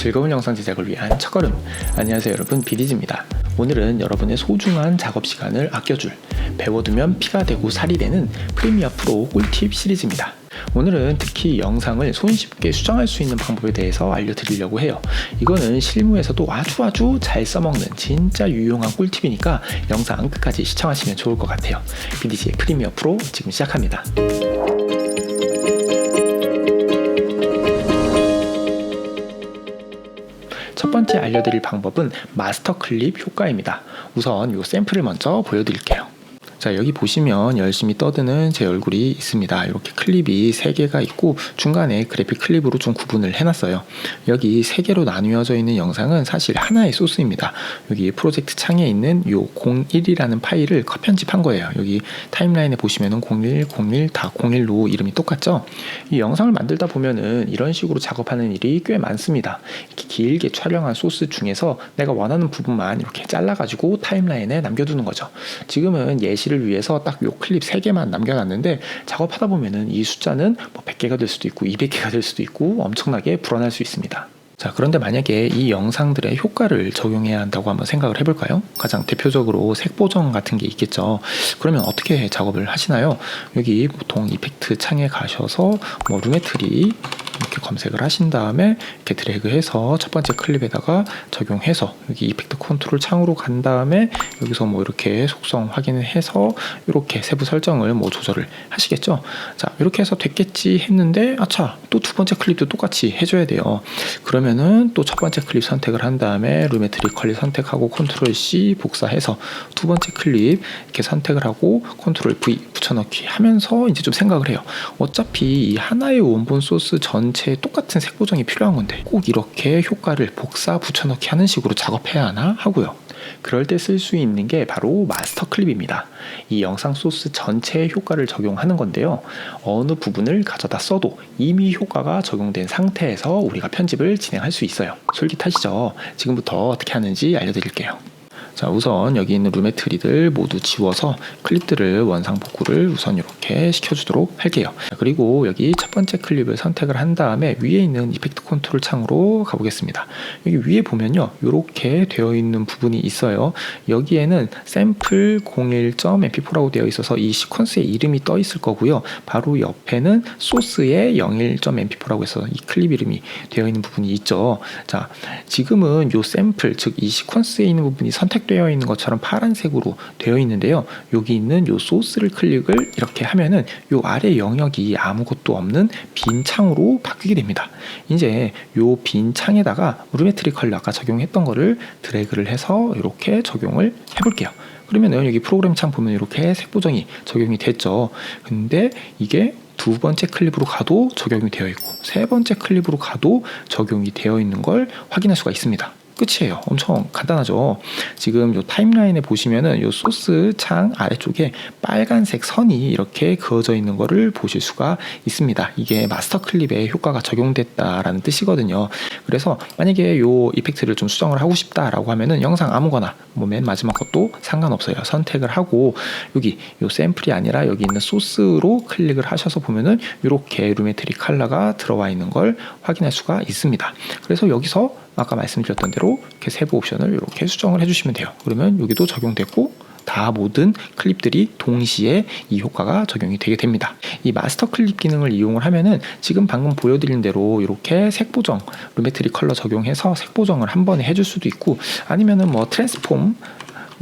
즐거운 영상 제작을 위한 첫걸음. 안녕하세요 여러분, 비디즈입니다. 오늘은 여러분의 소중한 작업 시간을 아껴줄, 배워두면 피가 되고 살이 되는 프리미어 프로 꿀팁 시리즈입니다. 오늘은 특히 영상을 손쉽게 수정할 수 있는 방법에 대해서 알려드리려고 해요. 이거는 실무에서도 아주 잘 써먹는 진짜 유용한 꿀팁이니까 영상 끝까지 시청하시면 좋을 것 같아요. 비디즈의 프리미어 프로 지금 시작합니다. 첫 번째 알려드릴 방법은 마스터 클립 효과입니다. 우선 이 샘플을 먼저 보여드릴게요. 자, 여기 보시면 열심히 떠드는 제 얼굴이 있습니다. 이렇게 클립이 3개가 있고 중간에 그래픽 클립으로 좀 구분을 해놨어요. 여기 3개로 나뉘어져 있는 영상은 사실 하나의 소스입니다. 여기 프로젝트 창에 있는 요 01이라는 파일을 컷 편집한 거예요. 여기 타임라인에 보시면은 01, 01 다 01로 이름이 똑같죠? 이 영상을 만들다 보면은 이런 식으로 작업하는 일이 꽤 많습니다. 이렇게 길게 촬영한 소스 중에서 내가 원하는 부분만 이렇게 잘라가지고 타임라인에 남겨두는 거죠. 지금은 예시를 위해서 딱 요 클립 3개만 남겨놨는데 작업하다 보면은 이 숫자는 뭐 100개가 될 수도 있고 200개가 될 수도 있고 엄청나게 불어날 수 있습니다. 자, 그런데 만약에 이 영상들의 효과를 적용해야 한다고 한번 생각을 해볼까요? 가장 대표적으로 색 보정 같은 게 있겠죠. 그러면 어떻게 작업을 하시나요? 여기 보통 이펙트 창에 가셔서 뭐 루메트리 이렇게 검색을 하신 다음에 이렇게 드래그해서 첫 번째 클립에다가 적용해서 여기 이펙트 컨트롤 창으로 간 다음에 여기서 뭐 이렇게 속성 확인을 해서 이렇게 세부 설정을 뭐 조절을 하시겠죠. 자, 이렇게 해서 됐겠지 했는데 아차, 또 두 번째 클립도 똑같이 해줘야 돼요. 그러면은 또 첫 번째 클립 선택을 한 다음에 루메트리 컬리 선택하고 컨트롤 C 복사해서 두 번째 클립 이렇게 선택을 하고 컨트롤 V 붙여넣기 하면서 이제 좀 생각을 해요. 어차피 이 하나의 원본 소스 전체에 똑같은 색 보정이 필요한 건데 꼭 이렇게 효과를 복사 붙여넣기 하는 식으로 작업해야 하나 하고요. 그럴 때 쓸 수 있는 게 바로 마스터 클립입니다. 이 영상 소스 전체에 효과를 적용하는 건데요. 어느 부분을 가져다 써도 이미 효과가 적용된 상태에서 우리가 편집을 진행할 수 있어요. 솔깃하시죠? 지금부터 어떻게 하는지 알려드릴게요. 자, 우선 여기 있는 루메트리들 모두 지워서 클립들을 원상 복구를 우선 이렇게 시켜주도록 할게요. 자, 그리고 여기 첫 번째 클립을 선택을 한 다음에 위에 있는 이펙트 컨트롤 창으로 가보겠습니다. 여기 위에 보면요, 이렇게 되어 있는 부분이 있어요. 여기에는 샘플 01.mp4라고 되어 있어서 이 시퀀스의 이름이 떠 있을 거고요. 바로 옆에는 소스의 01.mp4라고 해서 이 클립 이름이 되어 있는 부분이 있죠. 자, 지금은 이 샘플, 즉 이 시퀀스에 있는 부분이 선택되어 있는 것처럼 파란색으로 되어 있는데요. 여기 있는 요 소스를 클릭을 이렇게 하면은 요 아래 영역이 아무것도 없는 빈 창으로 바뀌게 됩니다. 이제 요 빈 창에다가 루메트리 컬러 아까 적용했던 거를 드래그를 해서 이렇게 적용을 해볼게요. 그러면은 여기 프로그램 창 보면 이렇게 색 보정이 적용이 됐죠. 근데 이게 두 번째 클립으로 가도 적용이 되어 있고 세 번째 클립으로 가도 적용이 되어 있는 걸 확인할 수가 있습니다. 끝이에요. 엄청 간단하죠. 지금 요 타임라인에 보시면은 요 소스 창 아래쪽에 빨간색 선이 이렇게 그어져 있는 거를 보실 수가 있습니다. 이게 마스터 클립에 효과가 적용됐다라는 뜻이거든요. 그래서 만약에 요 이펙트를 좀 수정을 하고 싶다라고 하면은 영상 아무거나 뭐 맨 마지막 것도 상관없어요. 선택을 하고 여기 요 샘플이 아니라 여기 있는 소스로 클릭을 하셔서 보면은 이렇게 루메트리 컬러가 들어와 있는 걸 확인할 수가 있습니다. 그래서 여기서 아까 말씀드렸던 대로 이렇게 세부 옵션을 이렇게 수정을 해주시면 돼요. 그러면 여기도 적용됐고 다 모든 클립들이 동시에 이 효과가 적용이 되게 됩니다. 이 마스터 클립 기능을 이용을 하면은 지금 방금 보여드린 대로 이렇게 색 보정, 루메트리 컬러 적용해서 색 보정을 한 번에 해줄 수도 있고 아니면은 뭐 트랜스폼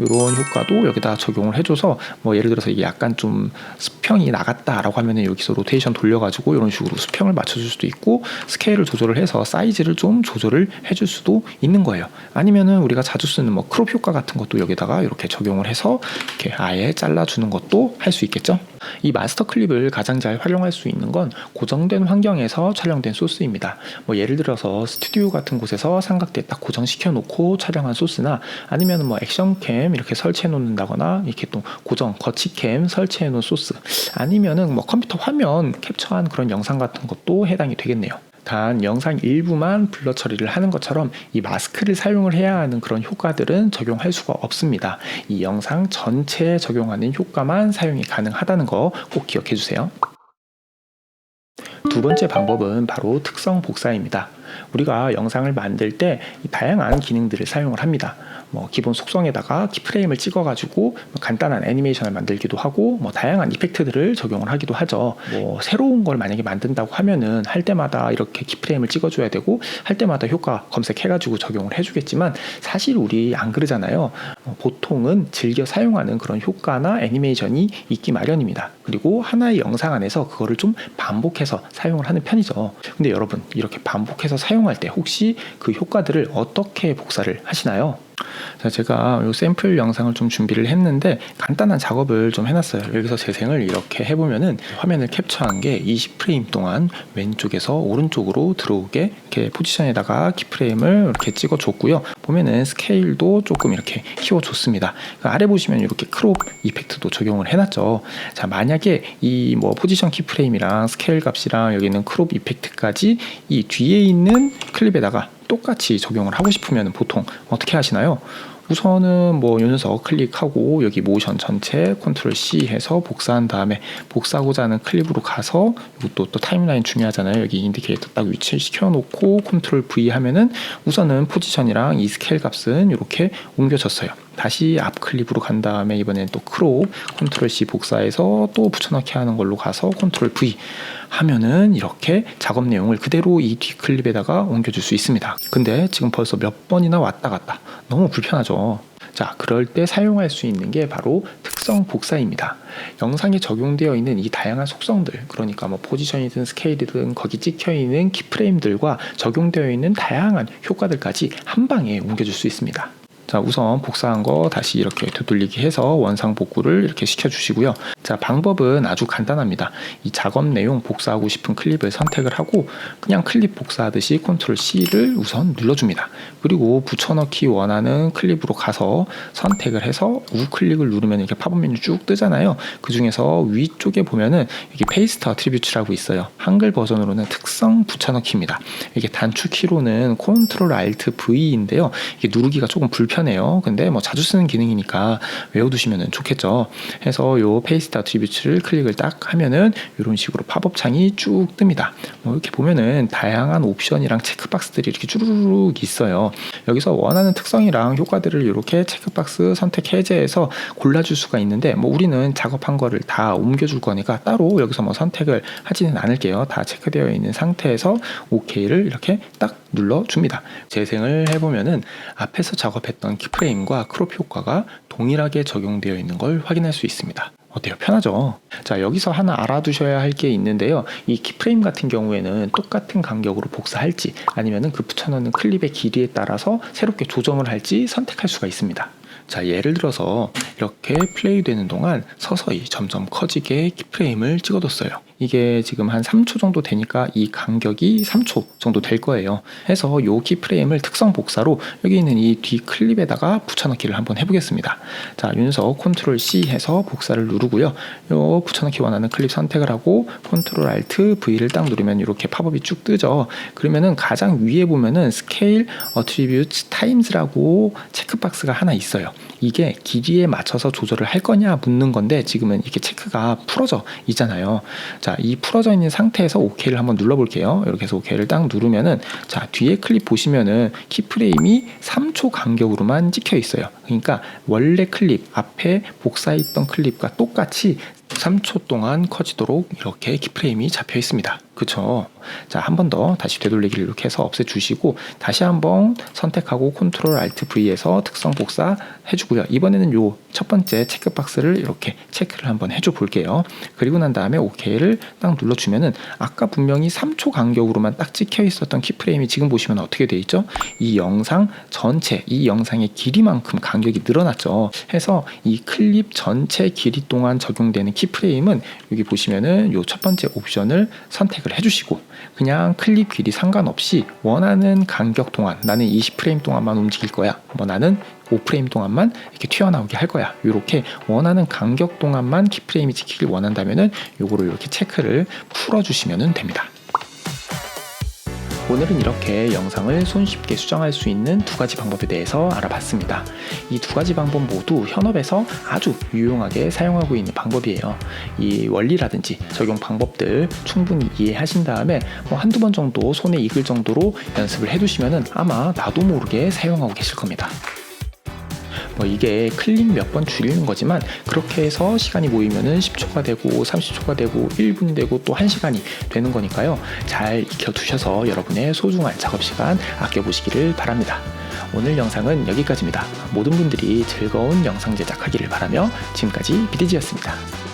이런 효과도 여기다 적용을 해줘서 뭐 예를 들어서 이게 약간 좀 수평이 나갔다라고 하면은 여기서 로테이션 돌려가지고 이런 식으로 수평을 맞춰줄 수도 있고 스케일을 조절을 해서 사이즈를 좀 조절을 해줄 수도 있는 거예요. 아니면은 우리가 자주 쓰는 뭐 크롭 효과 같은 것도 여기다가 이렇게 적용을 해서 이렇게 아예 잘라주는 것도 할 수 있겠죠. 이 마스터 클립을 가장 잘 활용할 수 있는 건 고정된 환경에서 촬영된 소스입니다. 뭐 예를 들어서 스튜디오 같은 곳에서 삼각대 딱 고정시켜 놓고 촬영한 소스나 아니면 뭐 액션캠 이렇게 설치해 놓는다거나 이렇게 또 고정 거치캠 설치해 놓은 소스 아니면은 뭐 컴퓨터 화면 캡처한 그런 영상 같은 것도 해당이 되겠네요. 단 영상 일부만 블러 처리를 하는 것처럼 이 마스크를 사용을 해야 하는 그런 효과들은 적용할 수가 없습니다. 이 영상 전체에 적용하는 효과만 사용이 가능하다는 거 꼭 기억해 주세요. 두 번째 방법은 바로 특성 복사입니다. 우리가 영상을 만들 때 다양한 기능들을 사용을 합니다. 기본 속성에다가 키프레임을 찍어가지고 간단한 애니메이션을 만들기도 하고 다양한 이펙트들을 적용을 하기도 하죠. 새로운 걸 만약에 만든다고 하면은 할 때마다 이렇게 키프레임을 찍어줘야 되고 할 때마다 효과 검색해가지고 적용을 해주겠지만 사실 우리 안 그러잖아요. 보통은 즐겨 사용하는 그런 효과나 애니메이션이 있기 마련입니다. 그리고 하나의 영상 안에서 그거를 좀 반복해서 사용을 하는 편이죠. 근데 여러분, 이렇게 반복해서 사용할 때 혹시 그 효과들을 어떻게 복사를 하시나요? 자, 제가 이 샘플 영상을 좀 준비를 했는데 간단한 작업을 좀 해놨어요. 여기서 재생을 이렇게 해보면은 화면을 캡처한 게 20프레임 동안 왼쪽에서 오른쪽으로 들어오게 이렇게 포지션에다가 키프레임을 이렇게 찍어줬고요. 보면은 스케일도 조금 이렇게 키워줬습니다. 아래 보시면 이렇게 크롭 이펙트도 적용을 해놨죠. 자, 만약에 이 포지션 키프레임이랑 스케일 값이랑 여기 있는 크롭 이펙트까지 이 뒤에 있는 클립에다가 똑같이 적용을 하고 싶으면 보통 어떻게 하시나요? 우선은 요 녀석 클릭하고 여기 모션 전체 컨트롤 C 해서 복사한 다음에 복사하고자 하는 클립으로 가서 이것도 또 타임라인 중요하잖아요. 여기 인디케이터 딱 위치 시켜놓고 컨트롤 V 하면은 우선은 포지션이랑 이 스케일 값은 이렇게 옮겨졌어요. 다시 앞 클립으로 간 다음에 이번엔 또 크롭 컨트롤 C 복사해서 또 붙여넣기 하는 걸로 가서 컨트롤 V 하면은 이렇게 작업 내용을 그대로 이 뒤 클립에다가 옮겨줄 수 있습니다. 근데 지금 벌써 몇 번이나 왔다 갔다 너무 불편하죠. 자, 그럴 때 사용할 수 있는 게 바로 특성 복사입니다. 영상에 적용되어 있는 이 다양한 속성들, 그러니까 포지션이든 스케일이든 거기 찍혀 있는 키프레임들과 적용되어 있는 다양한 효과들까지 한 방에 옮겨줄 수 있습니다. 자, 우선 복사한 거 다시 이렇게 되돌리기 해서 원상 복구를 이렇게 시켜주시고요. 자, 방법은 아주 간단합니다. 이 작업 내용 복사하고 싶은 클립을 선택을 하고 그냥 클립 복사하듯이 컨트롤 C를 우선 눌러줍니다. 그리고 붙여넣기 원하는 클립으로 가서 선택을 해서 우클릭을 누르면 이렇게 팝업 메뉴 쭉 뜨잖아요. 그 중에서 위쪽에 보면은 여기 페이스트 어트리뷰츠라고 있어요. 한글 버전으로는 특성 붙여넣기입니다. 이게 단축키로는 컨트롤 알트 V인데요. 이게 누르기가 조금 불편해요. 근데 자주 쓰는 기능이니까 외워두시면 좋겠죠. 해서 요 페이스트 어트리뷰츠를 클릭을 딱 하면은 이런 식으로 팝업 창이 쭉 뜹니다. 이렇게 보면은 다양한 옵션이랑 체크박스들이 이렇게 쭈루룩 있어요. 여기서 원하는 특성이랑 효과들을 이렇게 체크박스 선택 해제해서 골라줄 수가 있는데 우리는 작업한 거를 다 옮겨줄 거니까 따로 여기서 선택을 하지는 않을게요. 다 체크되어 있는 상태에서 OK를 이렇게 딱 눌러줍니다. 재생을 해보면은 앞에서 작업했던 키프레임과 크롭 효과가 동일하게 적용되어 있는 걸 확인할 수 있습니다. 어때요? 편하죠? 자, 여기서 하나 알아두셔야 할 게 있는데요. 이 키프레임 같은 경우에는 똑같은 간격으로 복사할지 아니면은 그 붙여넣는 클립의 길이에 따라서 새롭게 조정을 할지 선택할 수가 있습니다. 자, 예를 들어서 이렇게 플레이 되는 동안 서서히 점점 커지게 키프레임을 찍어뒀어요. 이게 지금 한 3초 정도 되니까 이 간격이 3초 정도 될 거예요. 해서 이 키프레임을 특성 복사로 여기 있는 이 뒤 클립에다가 붙여넣기를 한번 해보겠습니다. 자, 윤석 컨트롤 C 해서 복사를 누르고요. 요 붙여넣기 원하는 클립 선택을 하고 컨트롤 알트 V를 딱 누르면 이렇게 팝업이 쭉 뜨죠. 그러면은 가장 위에 보면은 스케일 어트리뷰트 타임즈라고 체크박스가 하나 있어요. 이게 길이에 맞춰서 조절을 할 거냐 묻는 건데 지금은 이렇게 체크가 풀어져 있잖아요. 자, 이 풀어져 있는 상태에서 OK를 한번 눌러볼게요. 이렇게 해서 OK를 딱 누르면은 자, 뒤에 클립 보시면은 키프레임이 3초 간격으로만 찍혀 있어요. 그러니까 원래 클립 앞에 복사했던 클립과 똑같이 3초 동안 커지도록 이렇게 키프레임이 잡혀 있습니다. 그쵸? 자, 한 번 더 다시 되돌리기를 이렇게 해서 없애주시고 다시 한번 선택하고 컨트롤 알트 V에서 특성 복사 해주고요. 이번에는 요 첫 번째 체크박스를 이렇게 체크를 한번 해줘 볼게요. 그리고 난 다음에 OK를 딱 눌러주면은 아까 분명히 3초 간격으로만 딱 찍혀 있었던 키프레임이 지금 보시면 어떻게 돼 있죠? 이 영상 전체, 이 영상의 길이만큼 간격이 늘어났죠. 해서 이 클립 전체 길이 동안 적용되는 키프레임은 여기 보시면은 요 첫 번째 옵션을 선택을 해주시고 그냥 클립 길이 상관없이 원하는 간격 동안 나는 20프레임 동안만 움직일 거야. 나는 5프레임 동안만 이렇게 튀어나오게 할 거야. 이렇게 원하는 간격 동안만 키프레임이 찍히길 원한다면은 요거를 이렇게 체크를 풀어주시면 됩니다. 오늘은 이렇게 영상을 손쉽게 수정할 수 있는 두 가지 방법에 대해서 알아봤습니다. 이 두 가지 방법 모두 현업에서 아주 유용하게 사용하고 있는 방법이에요. 이 원리라든지 적용 방법들 충분히 이해하신 다음에 한두 번 정도 손에 익을 정도로 연습을 해두시면 아마 나도 모르게 사용하고 계실 겁니다. 이게 클릭 몇 번 줄이는 거지만 그렇게 해서 시간이 모이면은 10초가 되고 30초가 되고 1분이 되고 또 1시간이 되는 거니까요. 잘 익혀두셔서 여러분의 소중한 작업시간 아껴보시기를 바랍니다. 오늘 영상은 여기까지입니다. 모든 분들이 즐거운 영상 제작하기를 바라며 지금까지 비디지였습니다.